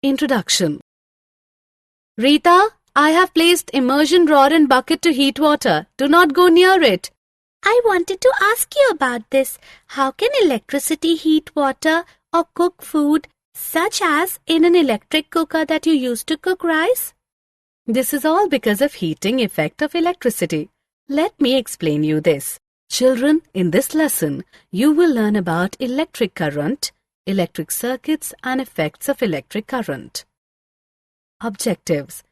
Introduction. Rita, I have placed immersion rod and bucket to heat water. Do not go near it. I wanted to ask you about this. How can electricity heat water or cook food, such as in an electric cooker that you use to cook rice? This is all because of heating effect of electricity. Let me explain you this. Children, in this lesson, you will learn about electric current, electric circuits and effects of electric current. Objectives.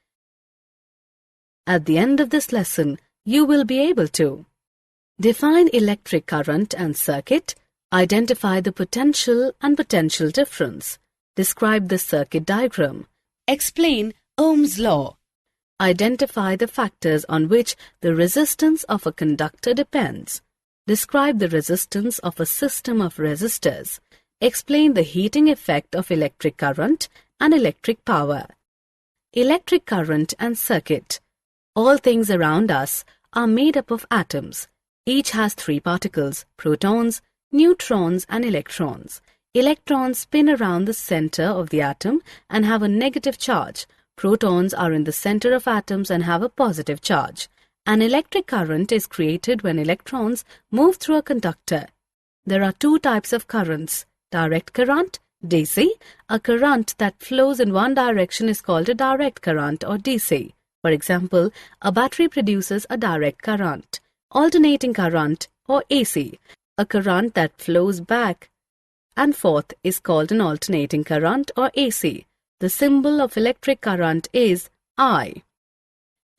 At the end of this lesson, you will be able to define electric current and circuit, identify the potential and potential difference, describe the circuit diagram, explain Ohm's law, identify the factors on which the resistance of a conductor depends, describe the resistance of a system of resistors, explain the heating effect of electric current and electric power. Electric current and circuit. All things around us are made up of atoms. Each has three particles, protons, neutrons and electrons. Electrons spin around the center of the atom and have a negative charge. Protons are in the center of atoms and have a positive charge. An electric current is created when electrons move through a conductor. There are two types of currents, direct current, DC. A current that flows in one direction is called a direct current or DC. For example, a battery produces a direct current. Alternating current or AC. A current that flows back and forth is called an alternating current or AC. The symbol of electric current is I.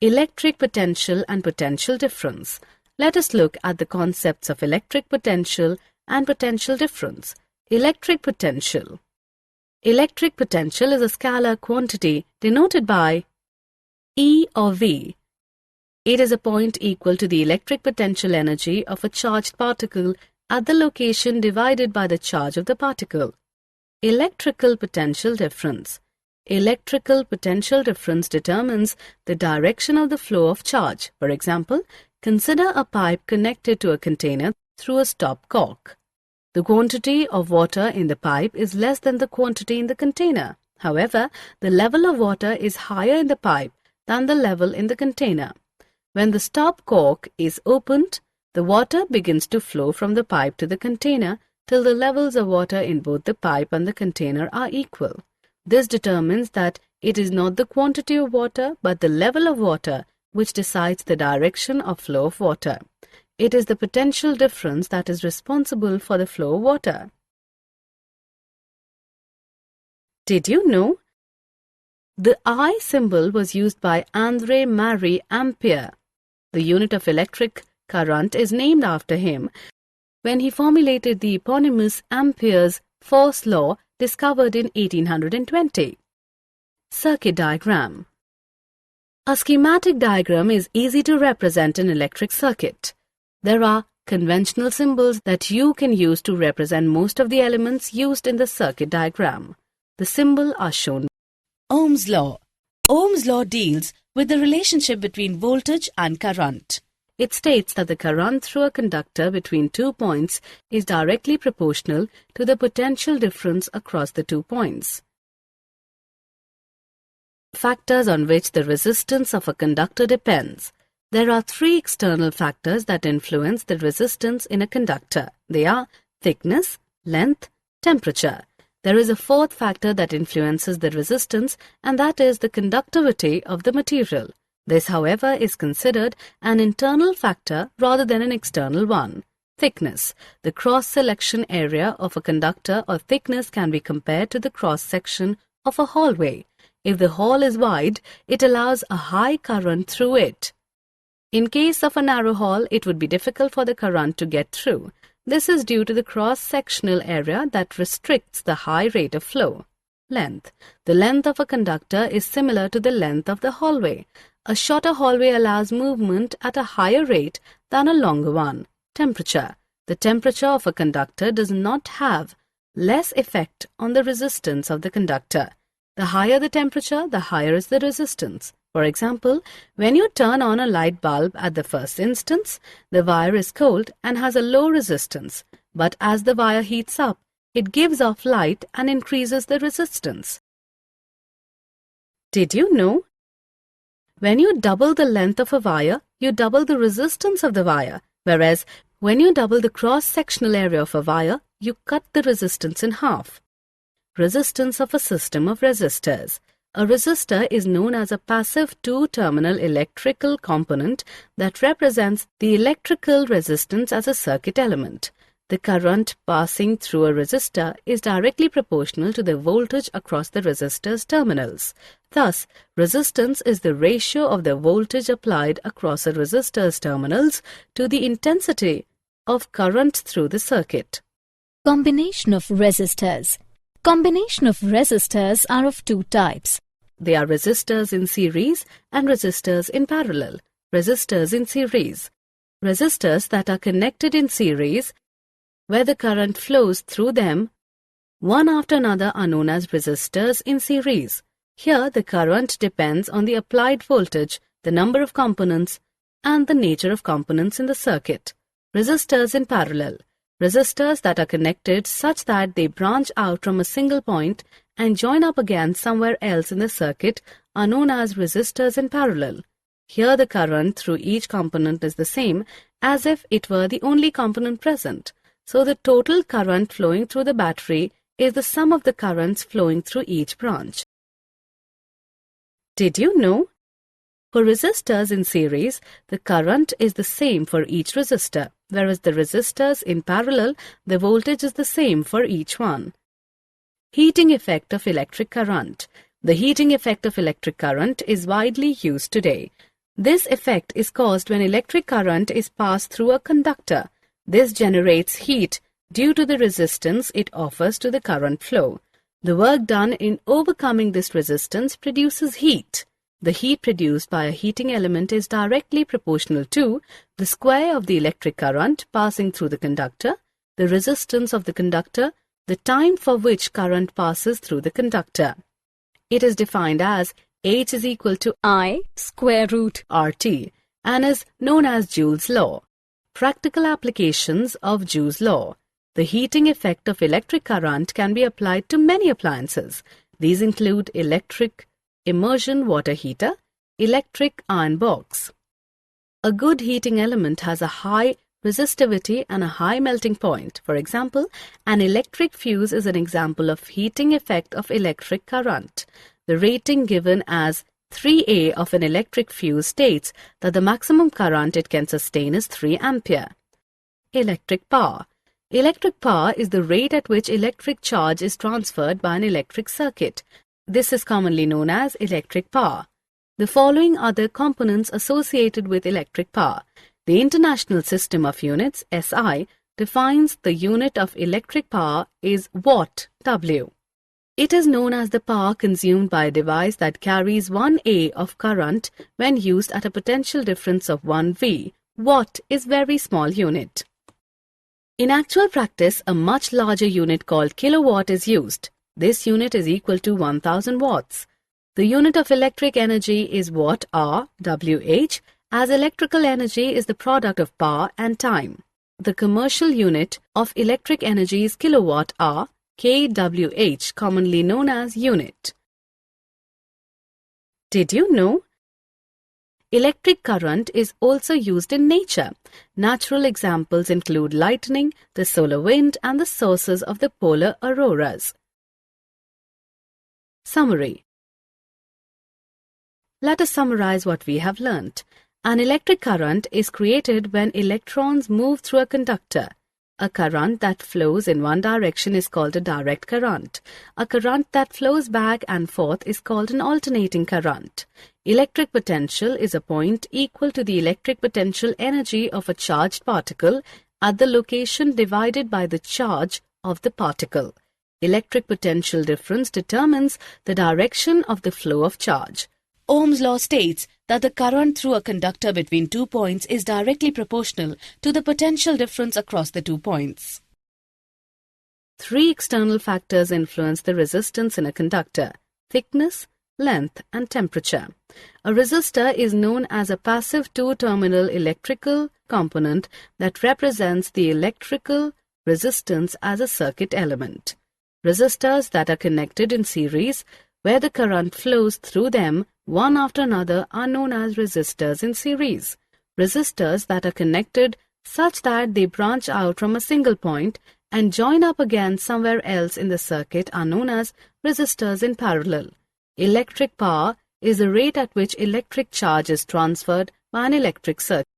Electric potential and potential difference. Let us look at the concepts of electric potential and potential difference. Electric potential. Electric potential is a scalar quantity denoted by E or V. It is a point equal to the electric potential energy of a charged particle at the location divided by the charge of the particle. Electrical potential difference. Electrical potential difference determines the direction of the flow of charge. For example, consider a pipe connected to a container through a stop cork. The quantity of water in the pipe is less than the quantity in the container. However, the level of water is higher in the pipe than the level in the container. When the stop cork is opened, the water begins to flow from the pipe to the container till the levels of water in both the pipe and the container are equal. This determines that it is not the quantity of water but the level of water which decides the direction of flow of water. It is the potential difference that is responsible for the flow of water. Did you know? The I symbol was used by André Marie Ampère. The unit of electric current is named after him when he formulated the eponymous Ampere's force law discovered in 1820. Circuit diagram. A schematic diagram is easy to represent an electric circuit. There are conventional symbols that you can use to represent most of the elements used in the circuit diagram. The symbols are shown. Ohm's law. Ohm's law deals with the relationship between voltage and current. It states that the current through a conductor between 2 points is directly proportional to the potential difference across the 2 points. Factors on which the resistance of a conductor depends. There are three external factors that influence the resistance in a conductor. They are thickness, length, temperature. There is a fourth factor that influences the resistance, and that is the conductivity of the material. This, however, is considered an internal factor rather than an external one. Thickness. The cross-section area of a conductor or thickness can be compared to the cross-section of a hallway. If the hall is wide, it allows a high current through it. In case of a narrow hall, it would be difficult for the current to get through. This is due to the cross-sectional area that restricts the high rate of flow. Length. The length of a conductor is similar to the length of the hallway. A shorter hallway allows movement at a higher rate than a longer one. Temperature. The temperature of a conductor does not have less effect on the resistance of the conductor. The higher the temperature, the higher is the resistance. For example, when you turn on a light bulb at the first instance, the wire is cold and has a low resistance. But as the wire heats up, it gives off light and increases the resistance. Did you know? When you double the length of a wire, you double the resistance of the wire, whereas when you double the cross-sectional area of a wire, you cut the resistance in half. Resistance of a system of resistors. A resistor is known as a passive two-terminal electrical component that represents the electrical resistance as a circuit element. The current passing through a resistor is directly proportional to the voltage across the resistor's terminals. Thus, resistance is the ratio of the voltage applied across a resistor's terminals to the intensity of current through the circuit. Combination of resistors. Combination of resistors are of two types. They are resistors in series and resistors in parallel. Resistors in series. Resistors that are connected in series, where the current flows through them, one after another, are known as resistors in series. Here, the current depends on the applied voltage, the number of components, and the nature of components in the circuit. Resistors in parallel. Resistors that are connected such that they branch out from a single point and join up again somewhere else in the circuit are known as resistors in parallel. Here the current through each component is the same as if it were the only component present. So the total current flowing through the battery is the sum of the currents flowing through each branch. Did you know? For resistors in series, the current is the same for each resistor, whereas the resistors in parallel, the voltage is the same for each one. Heating effect of electric current. The heating effect of electric current is widely used today. This effect is caused when electric current is passed through a conductor. This generates heat due to the resistance it offers to the current flow. The work done in overcoming this resistance produces heat. The heat produced by a heating element is directly proportional to the square of the electric current passing through the conductor, the resistance of the conductor, the time for which current passes through the conductor. It is defined as H is equal to I square root RT and is known as Joule's law. Practical applications of Joule's law. The heating effect of electric current can be applied to many appliances. These include electric immersion water heater, electric iron box. A good heating element has a high resistivity and a high melting point. For example, an electric fuse is an example of heating effect of electric current. The rating given as 3A of an electric fuse states that the maximum current it can sustain is 3 ampere. Electric power. Electric power is the rate at which electric charge is transferred by an electric circuit. This is commonly known as electric power. The following are the components associated with electric power. The International System of Units, SI, defines the unit of electric power is watt, W. It is known as the power consumed by a device that carries 1 A of current when used at a potential difference of 1 V. Watt is very small unit. In actual practice, a much larger unit called kilowatt is used. This unit is equal to 1000 watts. The unit of electric energy is watt-hour, WH, as electrical energy is the product of power and time. The commercial unit of electric energy is kilowatt-hour, kWh, commonly known as unit. Did you know? Electric current is also used in nature. Natural examples include lightning, the solar wind, and the sources of the polar auroras. Summary. Let us summarize what we have learnt. An electric current is created when electrons move through a conductor. A current that flows in one direction is called a direct current. A current that flows back and forth is called an alternating current. Electric potential is a point equal to the electric potential energy of a charged particle at the location divided by the charge of the particle. Electric potential difference determines the direction of the flow of charge. Ohm's law states that the current through a conductor between 2 points is directly proportional to the potential difference across the 2 points. 3 external factors influence the resistance in a conductor: thickness, length, and temperature. A resistor is known as a passive two-terminal electrical component that represents the electrical resistance as a circuit element. Resistors that are connected in series, where the current flows through them one after another are known as resistors in series. Resistors that are connected such that they branch out from a single point and join up again somewhere else in the circuit are known as resistors in parallel. Electric power is the rate at which electric charge is transferred by an electric circuit.